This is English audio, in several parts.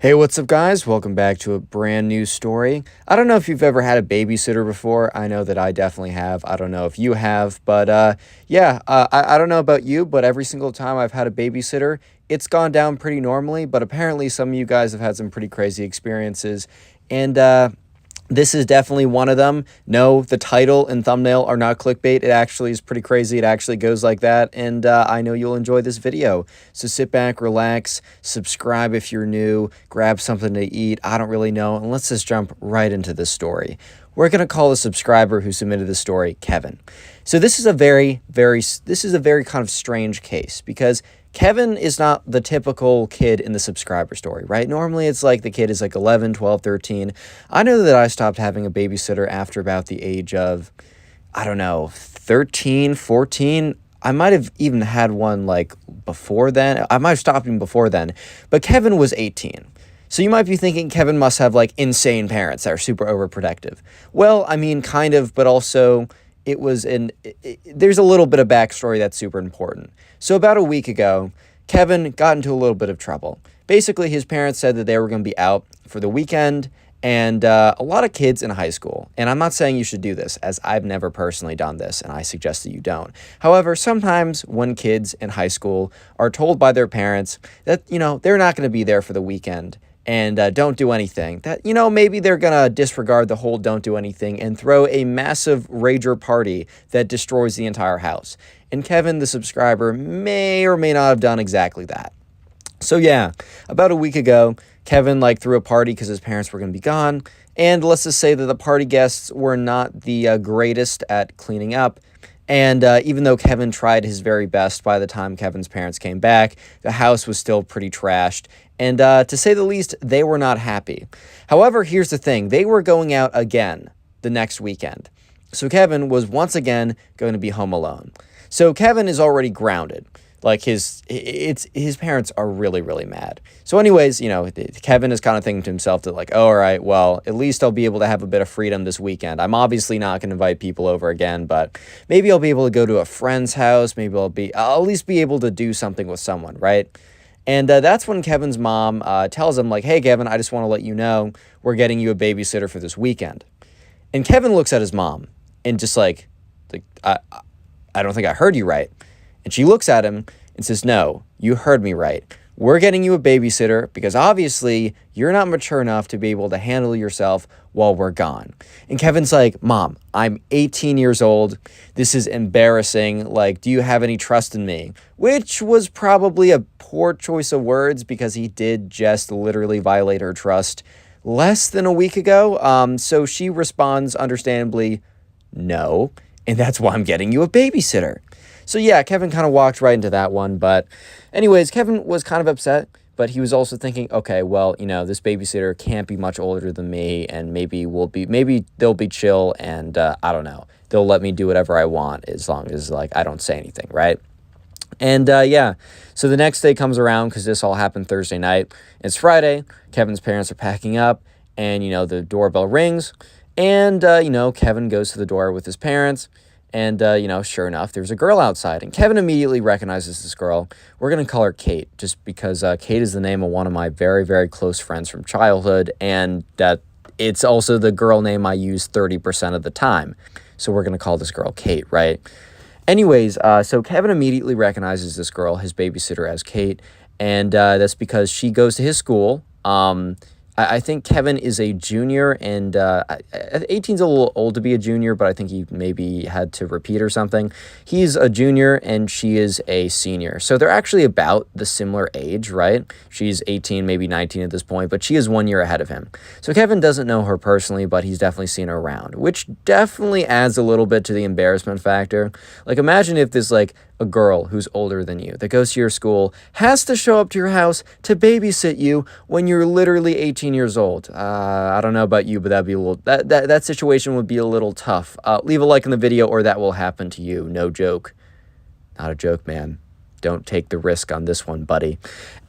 Hey, what's up, guys? Welcome back to a brand new story. I don't know if you've ever had a babysitter before. I know that I definitely have. I don't know if you have, but I don't know about you, but every single time I've had a babysitter, it's gone down pretty normally, but apparently some of you guys have had some pretty crazy experiences. And this is definitely one of them. No, the title and thumbnail are not clickbait. It actually is pretty crazy. It actually goes like that, and I know you'll enjoy this video. So sit back, relax, subscribe if you're new, grab something to eat. I don't really know, and let's just jump right into this story. We're going to call the subscriber who submitted the story Kevin. So this is a very kind of strange case because Kevin is not the typical kid in the subscriber story, right? Normally it's like the kid is like 11, 12, 13. I know that I stopped having a babysitter after about the age of, I don't know, 13, 14. I might have even had one like before then. I might have stopped him before then, but Kevin was 18. So you might be thinking Kevin must have like insane parents that are super overprotective. Well, I mean, kind of, but also there's a little bit of backstory that's super important. So about a week ago, Kevin got into a little bit of trouble. Basically, his parents said that they were going to be out for the weekend, and a lot of kids in high school, and I'm not saying you should do this, as I've never personally done this, and I suggest that you don't. However, sometimes when kids in high school are told by their parents that, they're not going to be there for the weekend, and don't do anything, that, maybe they're going to disregard the whole don't do anything and throw a massive rager party that destroys the entire house. And Kevin, the subscriber, may or may not have done exactly that. So yeah, about a week ago, Kevin threw a party because his parents were going to be gone. And let's just say that the party guests were not the greatest at cleaning up. And even though Kevin tried his very best, by the time Kevin's parents came back, the house was still pretty trashed. And to say the least, they were not happy. However, here's the thing. They were going out again the next weekend. So Kevin was once again going to be home alone. So Kevin is already grounded. His parents are really, really mad. So anyways, Kevin is kind of thinking to himself that oh, all right, well, at least I'll be able to have a bit of freedom this weekend. I'm obviously not going to invite people over again, but maybe I'll be able to go to a friend's house. Maybe I'll at least be able to do something with someone, right? And that's when Kevin's mom tells him hey, Kevin, I just want to let you know we're getting you a babysitter for this weekend. And Kevin looks at his mom and just I don't think I heard you right. And she looks at him and says, no, you heard me right. We're getting you a babysitter because obviously you're not mature enough to be able to handle yourself while we're gone. And Kevin's like, Mom, I'm 18 years old. This is embarrassing. Do you have any trust in me? Which was probably a poor choice of words because he did just literally violate her trust less than a week ago. So she responds understandably, no. And that's why I'm getting you a babysitter. So yeah, Kevin kind of walked right into that one. But anyways, Kevin was kind of upset, but he was also thinking, okay, well, this babysitter can't be much older than me, and maybe they'll be chill, and I don't know. They'll let me do whatever I want as long as I don't say anything, right? And yeah, so the next day comes around because this all happened Thursday night. It's Friday. Kevin's parents are packing up, and the doorbell rings, and Kevin goes to the door with his parents. And, sure enough, there's a girl outside. And Kevin immediately recognizes this girl. We're going to call her Kate, just because Kate is the name of one of my very, very close friends from childhood. And it's also the girl name I use 30% of the time. So we're going to call this girl Kate, right? Anyways, so Kevin immediately recognizes this girl, his babysitter, as Kate. And that's because she goes to his school. I think Kevin is a junior, and 18's a little old to be a junior, but I think he maybe had to repeat or something. He's a junior, and she is a senior. So they're actually about the similar age, right? She's 18, maybe 19 at this point, but she is 1 year ahead of him. So Kevin doesn't know her personally, but he's definitely seen her around, which definitely adds a little bit to the embarrassment factor. Imagine if this, a girl who's older than you that goes to your school has to show up to your house to babysit you when you're literally 18 years old. I don't know about you, but that'd be a little that situation would be a little tough. Leave a like in the video or that will happen to you. No joke. Not a joke, man. Don't take the risk on this one, buddy.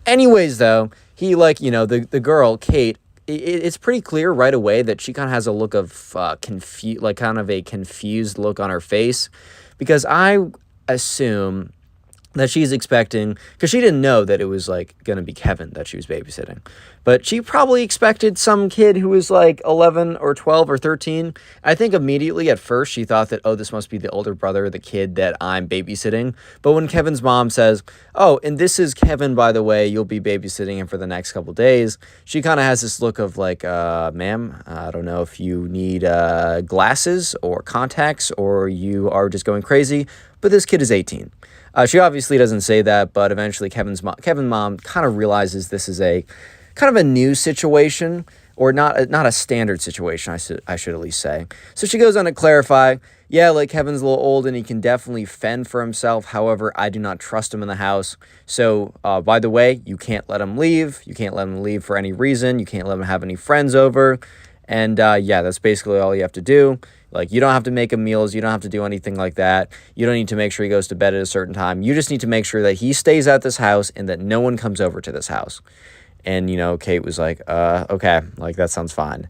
Anyways, though, he the girl, Kate, it's pretty clear right away that she kind of has a look of kind of a confused look on her face, because I assume that she's expecting, because she didn't know that it was like going to be Kevin that she was babysitting, but she probably expected some kid who was like 11 or 12 or 13. I think immediately at first she thought that, oh, this must be the older brother, the kid that I'm babysitting. But when Kevin's mom says, oh, and this is Kevin, by the way, you'll be babysitting him for the next couple days, she kind of has this look of like, ma'am, I don't know if you need glasses or contacts or you are just going crazy, but this kid is 18. She obviously doesn't say that, but eventually Kevin's mom kind of realizes this is a kind of a new situation, or not a standard situation, I should at least say. So she goes on to clarify, yeah, like Kevin's a little old and he can definitely fend for himself. However, I do not trust him in the house. So, by the way, you can't let him leave. You can't let him leave for any reason. You can't let him have any friends over. And yeah, that's basically all you have to do. Like, you don't have to make him meals. You don't have to do anything like that. You don't need to make sure he goes to bed at a certain time. You just need to make sure that he stays at this house and that no one comes over to this house. And, Kate was like, okay, like, that sounds fine.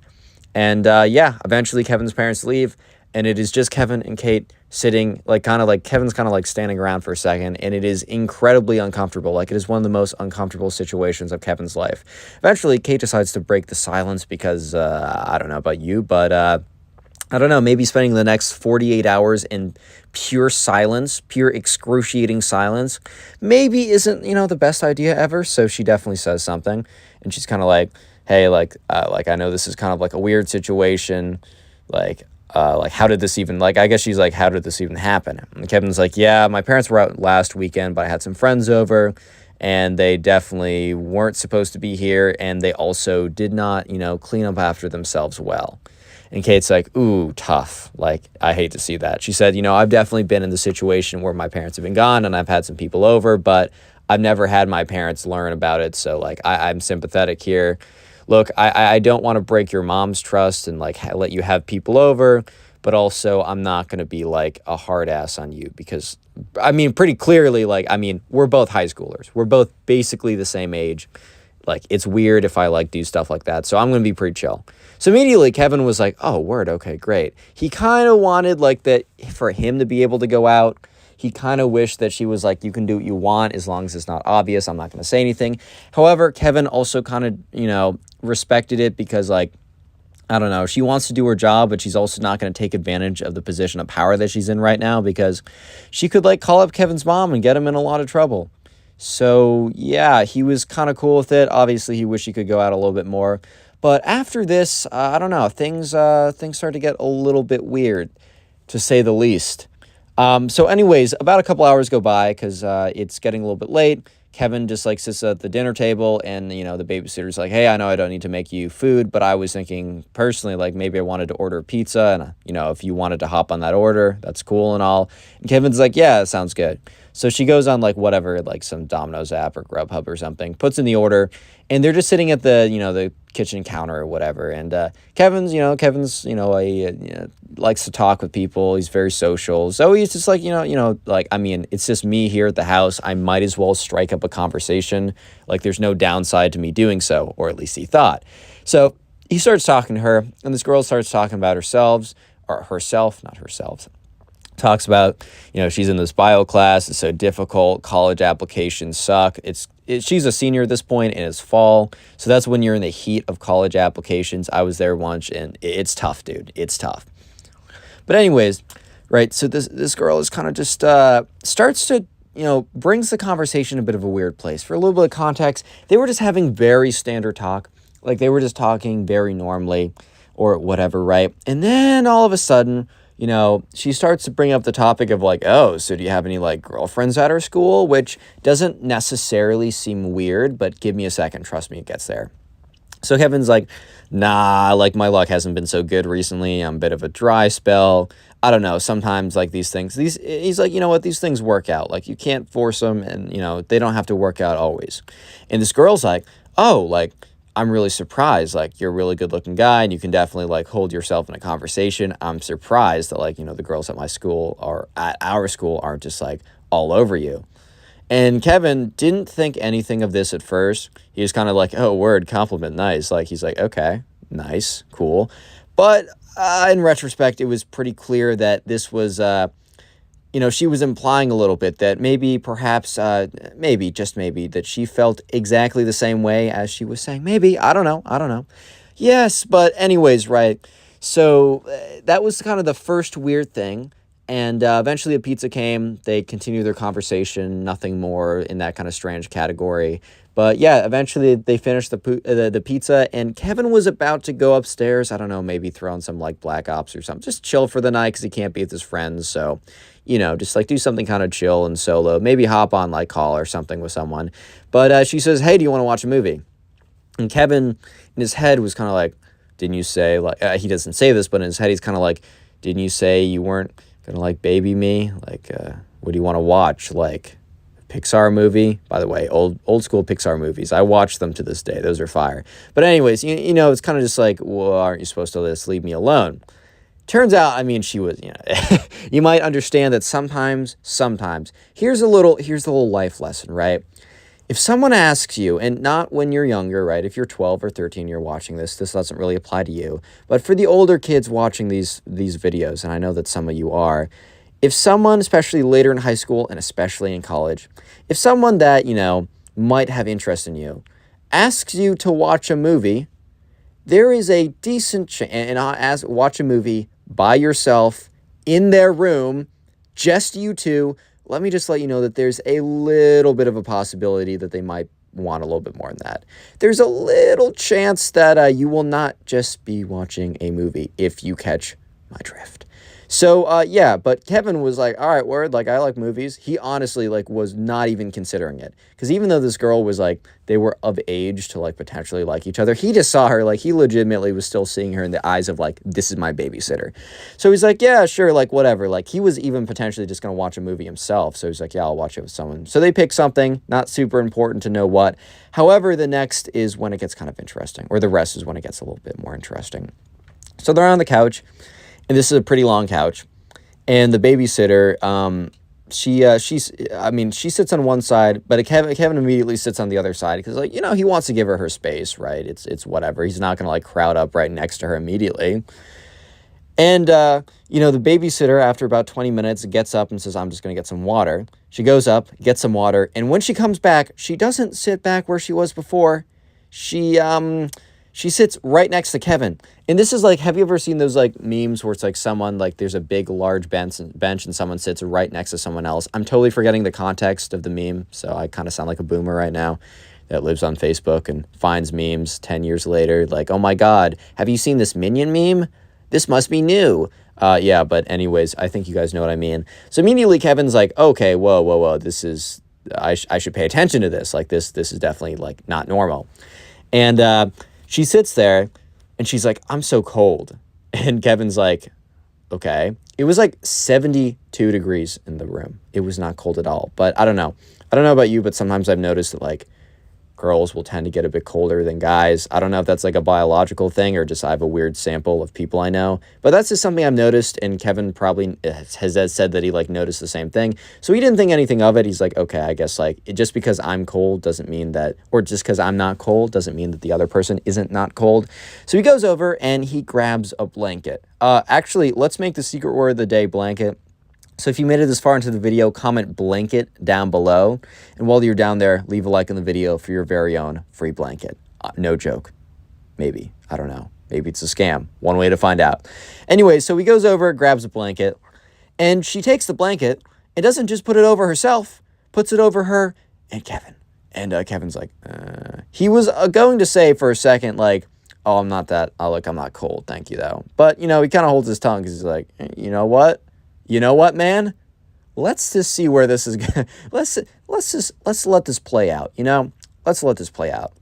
And, yeah, eventually Kevin's parents leave, and it is just Kevin and Kate sitting, like, Kevin's kind of, like, standing around for a second, and it is incredibly uncomfortable. Like, it is one of the most uncomfortable situations of Kevin's life. Eventually, Kate decides to break the silence because, I don't know about you, but, I don't know, maybe spending the next 48 hours in pure silence, pure excruciating silence, maybe isn't, the best idea ever. So she definitely says something, and she's kind of like, hey, I know this is kind of like a weird situation. Like, how did this even, I guess she's like, how did this even happen? And Kevin's like, yeah, my parents were out last weekend, but I had some friends over, and they definitely weren't supposed to be here, and they also did not, clean up after themselves well. And Kate's like, ooh, tough. Like, I hate to see that. She said, I've definitely been in the situation where my parents have been gone and I've had some people over, but I've never had my parents learn about it. So, I'm sympathetic here. Look, I don't want to break your mom's trust and, let you have people over, but also I'm not going to be, a hard ass on you because, pretty clearly, we're both high schoolers. We're both basically the same age. It's weird if I, do stuff like that. So I'm going to be pretty chill. So immediately Kevin was like, oh, word, okay, great. He kind of wanted, that for him to be able to go out. He kind of wished that she was like, you can do what you want as long as it's not obvious. I'm not going to say anything. However, Kevin also kind of, respected it because, I don't know, she wants to do her job, but she's also not going to take advantage of the position of power that she's in right now because she could, call up Kevin's mom and get him in a lot of trouble. So, yeah, he was kind of cool with it. Obviously, he wished he could go out a little bit more. But after this, I don't know, things start to get a little bit weird, to say the least. So anyways, about a couple hours go by because it's getting a little bit late. Kevin just, sits at the dinner table, and, the babysitter's like, hey, I know I don't need to make you food, but I was thinking personally, maybe I wanted to order pizza, and, if you wanted to hop on that order, that's cool and all. And Kevin's like, yeah, that sounds good. So she goes on, whatever, some Domino's app or Grubhub or something, puts in the order, and they're just sitting at the, the kitchen counter or whatever. And Kevin's likes to talk with people. He's very social. So he's just it's just me here at the house. I might as well strike up a conversation. There's no downside to me doing so, or at least he thought. So he starts talking to her, and this girl starts talking about herself, talks about, she's in this bio class. It's so difficult. College applications suck. She's a senior at this point, and it's fall. So that's when you're in the heat of college applications. I was there once, and it's tough, dude. It's tough. But anyways, right, so this girl is kind of just starts to, brings the conversation a bit of a weird place. For a little bit of context, they were just having very standard talk. They were just talking very normally or whatever, right? And then all of a sudden, she starts to bring up the topic of oh, so do you have any girlfriends at her school? Which doesn't necessarily seem weird, but give me a second. Trust me, it gets there. So Kevin's like, nah, my luck hasn't been so good recently. I'm a bit of a dry spell. I don't know. Sometimes he's like, you know what? These things work out. You can't force them, and, they don't have to work out always. And this girl's like, oh, I'm really surprised. You're a really good looking guy, and you can definitely hold yourself in a conversation. I'm surprised that the girls at my school or at our school aren't just all over you. And Kevin didn't think anything of this at first. He was kind of like, oh, word, compliment, nice. He's like, okay, nice, cool. But in retrospect, it was pretty clear that this was she was implying a little bit that maybe, perhaps, maybe, just maybe, that she felt exactly the same way as she was saying. Maybe, I don't know, I don't know. Yes, but anyways, right. So that was kind of the first weird thing. And eventually a pizza came. They continued their conversation, nothing more in that kind of strange category. But yeah, eventually they finished the pizza, and Kevin was about to go upstairs. I don't know, maybe throw on some like Black Ops or something. Just chill for the night because he can't be with his friends. So, just like do something kind of chill and solo. Maybe hop on like call or something with someone. But she says, "Hey, do you want to watch a movie?" And Kevin, in his head, was kind of like, "Didn't you say," like, he doesn't say this, but in his head, he's kind of like, "Didn't you say you weren't gonna like baby me? Like, what do you want to watch? Like, a Pixar movie?" By the way, old school Pixar movies. I watch them to this day. Those are fire. But anyways, it's kind of just like, well, aren't you supposed to just leave me alone? Turns out, I mean, she was, you might understand that sometimes, here's the little life lesson, right? If someone asks you, and not when you're younger, right? If you're 12 or 13, you're watching this doesn't really apply to you. But for the older kids watching these videos, and I know that some of you are, if someone, especially later in high school and especially in college, if someone that, might have interest in you asks you to watch a movie, there is a decent chance, and watch a movie by yourself in their room, just you two. Let me just let you know that there's a little bit of a possibility that they might want a little bit more than that. There's a little chance that you will not just be watching a movie, if you catch my drift. So, yeah, but Kevin was like, all right, word, like, I like movies. He honestly, like, was not even considering it. Because even though this girl was, like, they were of age to, like, potentially like each other, he just saw her, like, he legitimately was still seeing her in the eyes of, like, this is my babysitter. So he's like, yeah, sure, like, whatever. Like, he was even potentially just going to watch a movie himself. So he's like, yeah, I'll watch it with someone. So they pick something, not super important to know what. However, the next is when it gets kind of interesting. Or the rest is when it gets a little bit more interesting. So they're on the couch. And this is a pretty long couch, and the babysitter, she sits on one side, but Kevin immediately sits on the other side because, like, he wants to give her space, right? It's whatever. He's not gonna like crowd up right next to her immediately. And the babysitter, after about 20 minutes, gets up and says, "I'm just gonna get some water." She goes up, gets some water, and when she comes back, she doesn't sit back where she was before. She sits right next to Kevin. And this is like, have you ever seen those like memes where it's like someone, like there's a big, large bench and someone sits right next to someone else? I'm totally forgetting the context of the meme, so I kind of sound like a boomer right now that lives on Facebook and finds memes 10 years later. Like, oh my God, have you seen this Minion meme? This must be new. Yeah, but anyways, I think you guys know what I mean. So immediately Kevin's like, okay, whoa, this is, I should pay attention to this. Like this is definitely like not normal. And, she sits there, and she's like, "I'm so cold." And Kevin's like, "Okay." It was like 72 degrees in the room. It was not cold at all. But I don't know. I don't know about you, but sometimes I've noticed that, like, girls will tend to get a bit colder than guys. I don't know if that's like a biological thing or just I have a weird sample of people I know. But that's just something I've noticed, and Kevin probably has said that he like noticed the same thing. So he didn't think anything of it. He's like, okay, I guess like just because I'm cold doesn't mean that, or just because I'm not cold doesn't mean that the other person isn't not cold. So he goes over and he grabs a blanket. Actually, let's make the secret word of the day blanket. So if you made it this far into the video, comment blanket down below. And while you're down there, leave a like on the video for your very own free blanket. No joke. Maybe. I don't know. Maybe it's a scam. One way to find out. Anyway, so he goes over, grabs a blanket, and she takes the blanket and doesn't just put it over herself, puts it over her and Kevin. And Kevin's like, He was going to say for a second, like, oh, I'm not cold. Thank you, though. But, he kind of holds his tongue because he's like, you know what? You know what, man? Let's just see where this is going. Let's let this play out, Let's let this play out.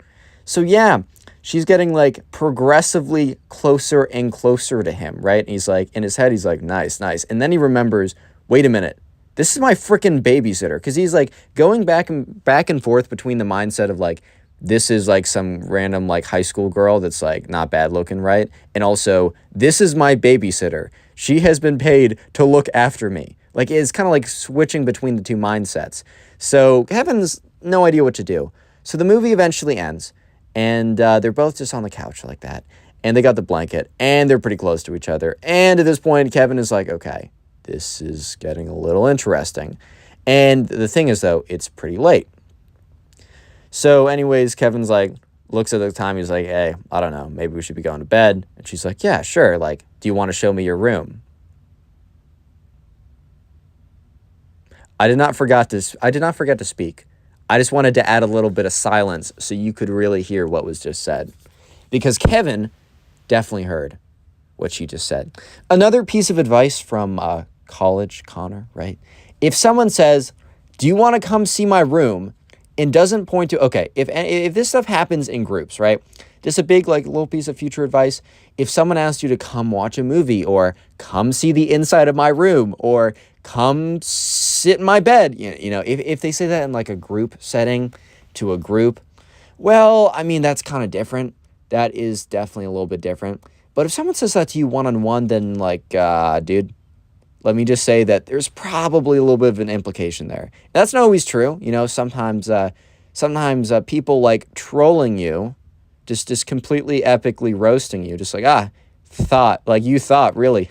So yeah, she's getting like progressively closer and closer to him, right? And he's like, in his head, he's like, nice. And then he remembers, wait a minute, this is my freaking babysitter. Because he's like going back and forth between the mindset of like, this is like some random like high school girl that's like not bad looking, right? And also, this is my babysitter. She has been paid to look after me. Like, it's kind of like switching between the two mindsets. So Kevin's no idea what to do. So the movie eventually ends, and they're both just on the couch like that. And they got the blanket, and they're pretty close to each other. And at this point, Kevin is like, okay, this is getting a little interesting. And the thing is, though, it's pretty late. So anyways, Kevin's like, looks at the time. He's like, hey, I don't know. Maybe we should be going to bed. And she's like, yeah, sure. Like, do you want to show me your room? I did not forget to speak. I just wanted to add a little bit of silence so you could really hear what was just said. Because Kevin definitely heard what she just said. Another piece of advice from college Connor, right? If someone says, do you want to come see my room? And doesn't point to, okay, if this stuff happens in groups, right? Just a big, like, little piece of future advice. If someone asks you to come watch a movie or come see the inside of my room or come sit in my bed, you know, if they say that in like a group setting to a group, well, I mean, that's kind of different. That is definitely a little bit different. But if someone says that to you one-on-one, then like, dude, let me just say that there's probably a little bit of an implication there. That's not always true. You know, sometimes people like trolling you, just completely epically roasting you, just like, you thought, really.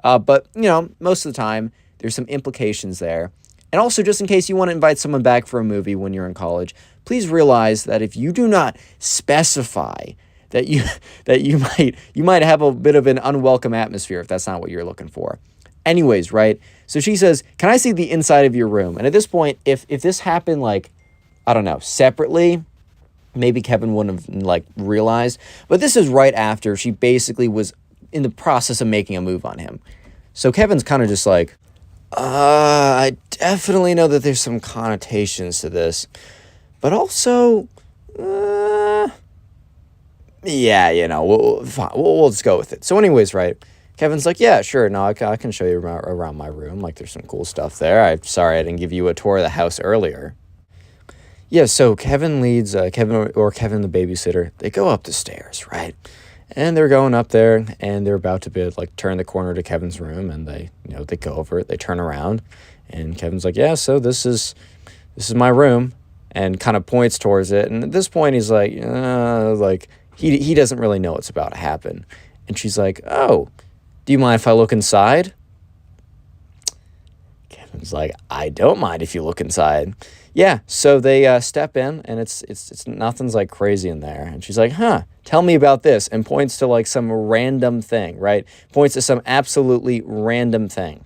But, you know, most of the time, there's some implications there. And also, just in case you want to invite someone back for a movie when you're in college, please realize that if you do not specify that you might have a bit of an unwelcome atmosphere if that's not what you're looking for. Anyways, right? So she says, can I see the inside of your room? And at this point, if this happened, like, I don't know, separately, maybe Kevin wouldn't have, like, realized. But this is right after she basically was in the process of making a move on him. So Kevin's kind of just like, I definitely know that there's some connotations to this. But also, yeah, you know, we'll just go with it. So anyways, right? Kevin's like, yeah, sure. No, I can show you around my room. Like, there's some cool stuff there. I'm sorry I didn't give you a tour of the house earlier. Yeah, so Kevin leads, Kevin the babysitter, they go up the stairs, right? And they're going up there, and they're about to like turn the corner to Kevin's room, and they go over it, they turn around, and Kevin's like, yeah, so this is my room, and kind of points towards it. And at this point, he's like, he doesn't really know what's about to happen. And she's like, oh, do you mind if I look inside? Kevin's like, I don't mind if you look inside. Yeah, so they step in, and it's nothing's like crazy in there. And she's like, tell me about this, and points to like some random thing, right? Points to some absolutely random thing.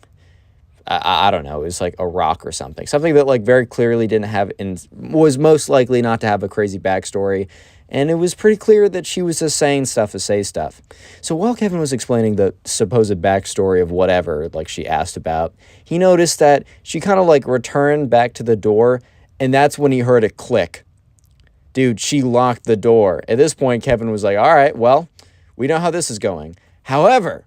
I don't know, it was like a rock or something. Something that like very clearly didn't have, and was most likely not to have a crazy backstory. And it was pretty clear that she was just saying stuff to say stuff. So while Kevin was explaining the supposed backstory of whatever, like she asked about, he noticed that she kind of like returned back to the door, and that's when he heard it click. Dude, she locked the door. At this point, Kevin was like, all right, well, we know how this is going. However,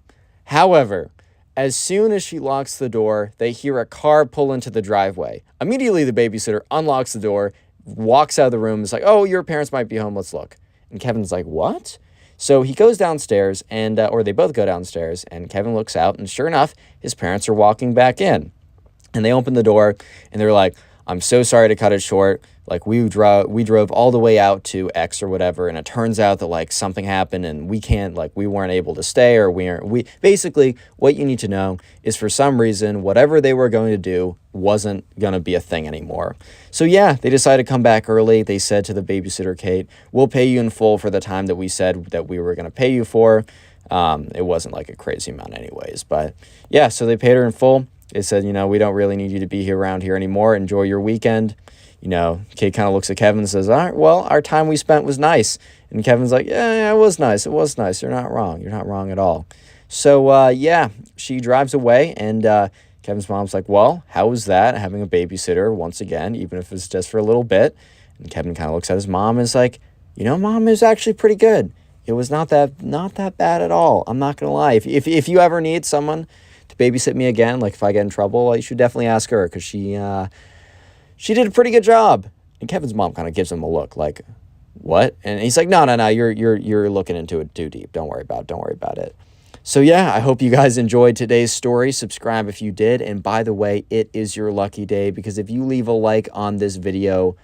as soon as she locks the door, they hear a car pull into the driveway. Immediately, the babysitter unlocks the door, walks out of the room, is like, oh, your parents might be home, let's look. And Kevin's like, what? So he goes downstairs, and or they both go downstairs, and Kevin looks out, and sure enough, his parents are walking back in. And they open the door, and they're like, I'm so sorry to cut it short. Like, we drove all the way out to X or whatever, and it turns out that, like, something happened, and we weren't able to stay, or basically, what you need to know is for some reason, whatever they were going to do wasn't going to be a thing anymore. So, yeah, they decided to come back early. They said to the babysitter, Kate, we'll pay you in full for the time that we said that we were going to pay you for. It wasn't, like, a crazy amount anyways, but, yeah, so they paid her in full. They said, we don't really need you to be around here anymore. Enjoy your weekend. Kate kind of looks at Kevin and says, all right, well, our time we spent was nice. And Kevin's like, yeah, it was nice. It was nice. You're not wrong. You're not wrong at all. So, yeah, she drives away, and Kevin's mom's like, well, how was that, having a babysitter once again, even if it's just for a little bit? And Kevin kind of looks at his mom and is like, Mom, is actually pretty good. It was not that bad at all. I'm not going to lie. If you ever need someone to babysit me again, like if I get in trouble, you should definitely ask her, because she did a pretty good job. And Kevin's mom kind of gives him a look like, what? And he's like, no, you're looking into it too deep. Don't worry about it. So yeah, I hope you guys enjoyed today's story. Subscribe if you did. And by the way, it is your lucky day, because if you leave a like on this video,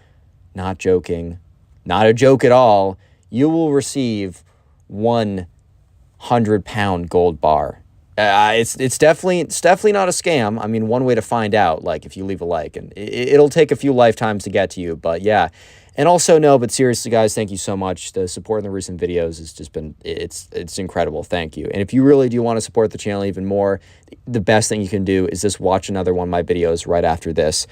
not joking, not a joke at all, you will receive 100-pound gold bar. It's definitely not a scam. I mean, one way to find out, like if you leave a like, and it'll take a few lifetimes to get to you, but yeah. And also no, but seriously, guys, thank you so much. The support in the recent videos has just been it's incredible. Thank you. And if you really do want to support the channel even more, the best thing you can do is just watch another one of my videos right after this.